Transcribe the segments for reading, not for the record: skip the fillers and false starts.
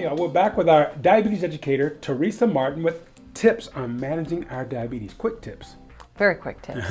y'all. We're back with our diabetes educator, Teresa Martin, with tips on managing our diabetes. Quick tips. Very quick tips.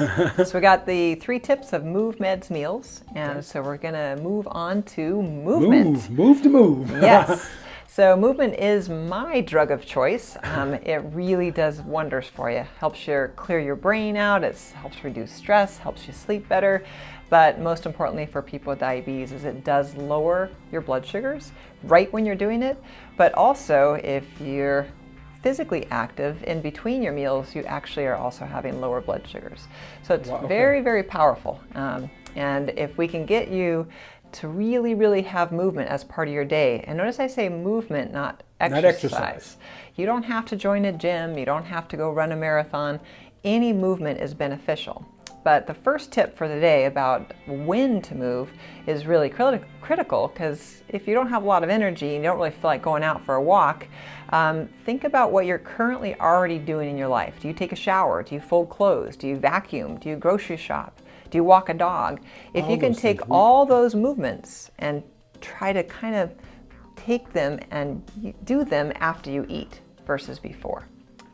So we got the 3 tips of move, meds, meals. And so we're going to move on to movement. Move. Yes. So movement is my drug of choice. It really does wonders for you. Helps you clear your brain out. It helps reduce stress, helps you sleep better. But most importantly for people with diabetes is it does lower your blood sugars right when you're doing it. But also if you're physically active in between your meals, you actually are also having lower blood sugars. So it's very, very powerful. And if we can get you to really, really have movement as part of your day, and notice I say movement, not exercise. You don't have to join a gym, you don't have to go run a marathon. Any movement is beneficial. But the first tip for the day about when to move is really critical, because if you don't have a lot of energy and you don't really feel like going out for a walk, think about what you're currently already doing in your life. Do you take a shower? Do you fold clothes? Do you vacuum? Do you grocery shop? Do you walk a dog? If you can take all those movements and try to kind of take them and do them after you eat versus before.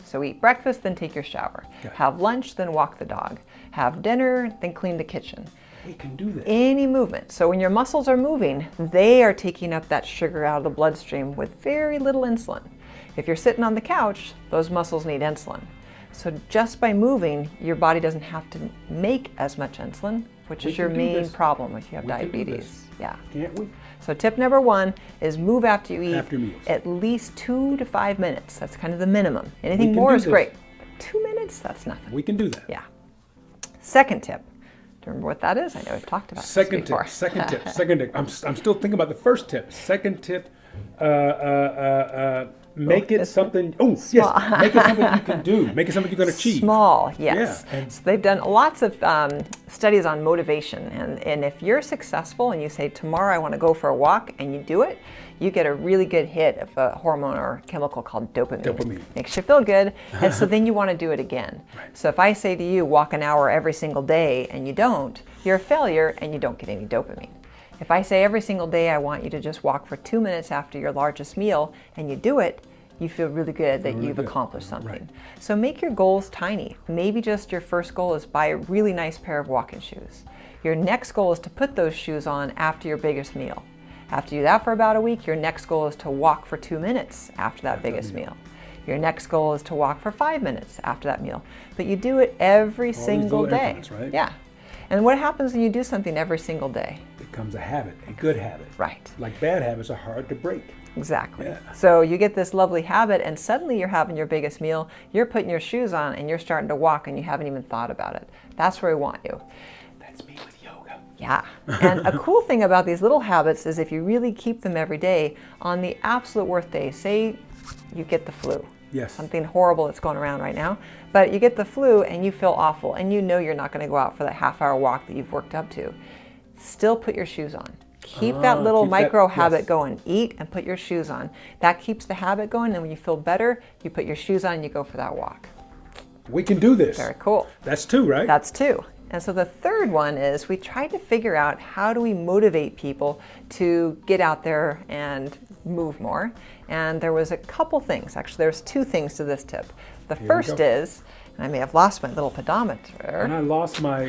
So eat breakfast, then take your shower. Have lunch, then walk the dog. Have dinner, then clean the kitchen. We can do that. Any movement. So when your muscles are moving, they are taking up that sugar out of the bloodstream with very little insulin. If you're sitting on the couch, those muscles need insulin. So just by moving, your body doesn't have to make as much insulin, which is your main problem if you have diabetes. Yeah. Can't we? So tip number 1 is move after you eat. After meals. At least 2 to 5 minutes. That's kind of the minimum. Anything more is great. But 2 minutes, that's nothing. We can do that. Yeah. Second tip. Do you remember what that is? I know we've talked about this before. Second tip. I'm still thinking about the first tip. Second tip. Make it something. Oh, yes. Make it something you can do. Make it something you can achieve. Small, yes. Yeah. So they've done lots of studies on motivation, and if you're successful and you say tomorrow I want to go for a walk and you do it, you get a really good hit of a hormone or chemical called dopamine. Makes you feel good, and so then you want to do it again. Right. So if I say to you, walk an hour every single day, and you don't, you're a failure and you don't get any dopamine. If I say every single day I want you to just walk for 2 minutes after your largest meal, and you do it, you feel really good that you've accomplished something. Right. So make your goals tiny. Maybe just your first goal is buy a really nice pair of walking shoes. Your next goal is to put those shoes on after your biggest meal. After you do that for about a week, your next goal is to walk for 2 minutes after that biggest meal. Your next goal is to walk for 5 minutes after that meal. But you do it every single day. Right? Yeah. And what happens when you do something every single day? It becomes a habit, a good habit. Right. Like bad habits are hard to break. Exactly. Yeah. So you get this lovely habit, and suddenly you're having your biggest meal, you're putting your shoes on, and you're starting to walk, and you haven't even thought about it. That's where we want you. That's me with yoga. Yeah. And a cool thing about these little habits is if you really keep them every day, on the absolute worst day, say you get the flu. Yes. Something horrible that's going around right now. But you get the flu and you feel awful, and you know you're not going to go out for that half-hour walk that you've worked up to. Still put your shoes on. Keep that little micro habit going. Eat and put your shoes on. That keeps the habit going, and when you feel better, you put your shoes on and you go for that walk. We can do this. Very cool. That's 2, right? That's 2. And so the third one is we tried to figure out how do we motivate people to get out there and move more. And there was a couple things. Actually, there's 2 things to this tip. The first is, and I may have lost my little pedometer. And I lost my...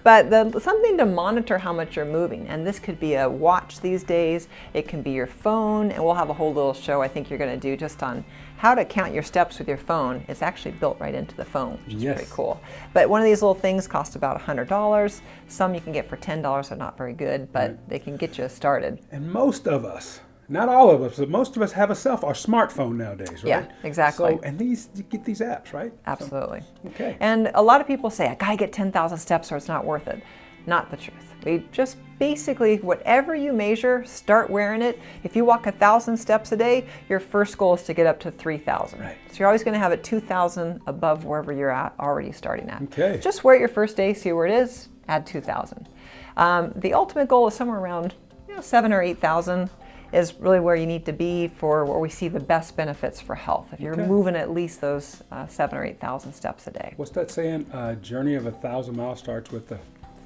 But something to monitor how much you're moving. And this could be a watch these days. It can be your phone. And we'll have a whole little show I think you're going to do just on how to count your steps with your phone. It's actually built right into the phone, which is pretty cool. But one of these little things costs about $100. Some you can get for $10. They're not very good, but they can get you started. And most of us, not all of us, but most of us have a smartphone nowadays, right? Yeah, exactly. So, and you get these apps, right? Absolutely. So, okay. And a lot of people say, I gotta get 10,000 steps or it's not worth it. Not the truth. We just basically, whatever you measure, start wearing it. If you walk 1,000 steps a day, your first goal is to get up to 3,000. Right. So you're always gonna have it 2,000 above wherever you're at, already starting at. Okay. Just wear it your first day, see where it is, add 2,000. The ultimate goal is somewhere around 7,000 or 8,000. Is really where you need to be for where we see the best benefits for health. If you're moving at least those 7,000 or 8,000 steps a day. What's that saying? Journey of 1,000 miles starts with the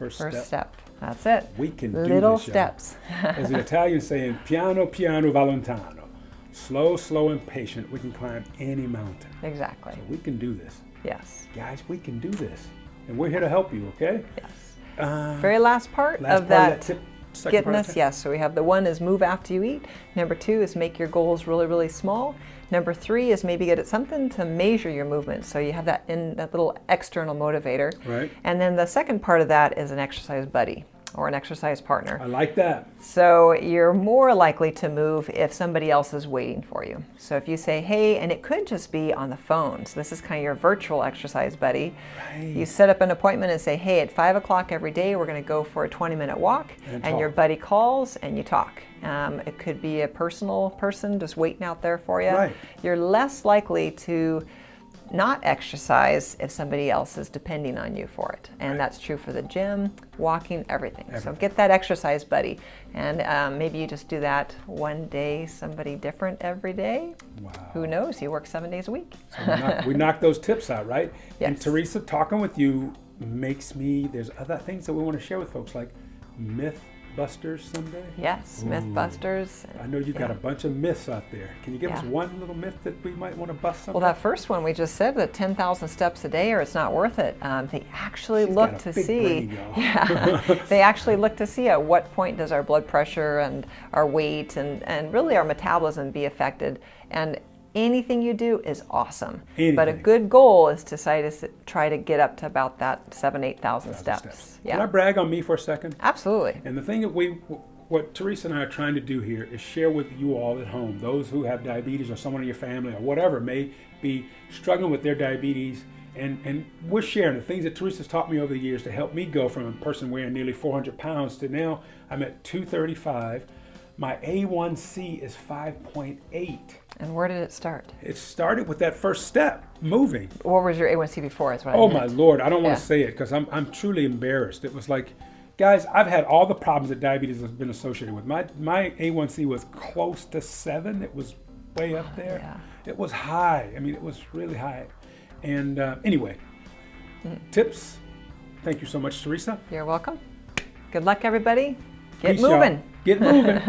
first First step. step. That's it. We can do Little this, y'all. steps. As the Italians saying, piano, piano, valentano. Slow, slow, and patient. We can climb any mountain. Exactly. So we can do this. Yes. Guys, we can do this. And we're here to help you, okay? Yes. Very last part Last of part that. of that tip. Second Getting part of us, that? yes. So we have the one is move after you eat. Number 2 is make your goals really, really small. Number 3 is maybe get something to measure your movement. So you have that in that little external motivator. Right. And then the second part of that is an exercise buddy or an exercise partner. I like that. So you're more likely to move if somebody else is waiting for you. So if you say, hey, and it could just be on the phone. So this is kind of your virtual exercise buddy. Right. You set up an appointment and say, hey, at 5 o'clock every day, we're going to go for a 20-minute walk. And your buddy calls and you talk. It could be a personal person just waiting out there for you. Right. You're less likely to not exercise if somebody else is depending on you for it. And that's true for the gym, walking, everything. So get that exercise buddy. And maybe you just do that one day, somebody different every day. Wow. Who knows? You work 7 days a week. So we knock those tips out, right? Yes. And Teresa, talking with you makes me, there's other things that we want to share with folks, like myth busters someday. Yes, Ooh. Mythbusters. I know you've got a bunch of myths out there. Can you give us Yeah. one little myth that we might want to bust someday? Well, that first one we just said, that 10,000 steps a day or it's not worth it. They actually She's look got a to big see. brain, y'all. Yeah, they actually look to see at what point does our blood pressure and our weight and really our metabolism be affected. And anything you do is awesome. But a Anything. good goal is to try to get up to about that 7,000-8,000 steps. Can I brag on me for a second? Absolutely. And the thing that what Teresa and I are trying to do here is share with you all at home, those who have diabetes or someone in your family or whatever may be struggling with their diabetes. And we're sharing the things that Teresa's taught me over the years to help me go from a person weighing nearly 400 pounds to now I'm at 235. My A1C is 5.8. And where did it start? It started with that first step, moving. What was your A1C before? Is what I Oh meant. my Lord, I don't want Yeah. to say it because I'm truly embarrassed. It was like, guys, I've had all the problems that diabetes has been associated with. My A1C was close to 7. It was way up there. Yeah. It was high. I mean, it was really high. And anyway, tips. Thank you so much, Teresa. You're welcome. Good luck, everybody. Get Peace, y'all. moving. Get moving.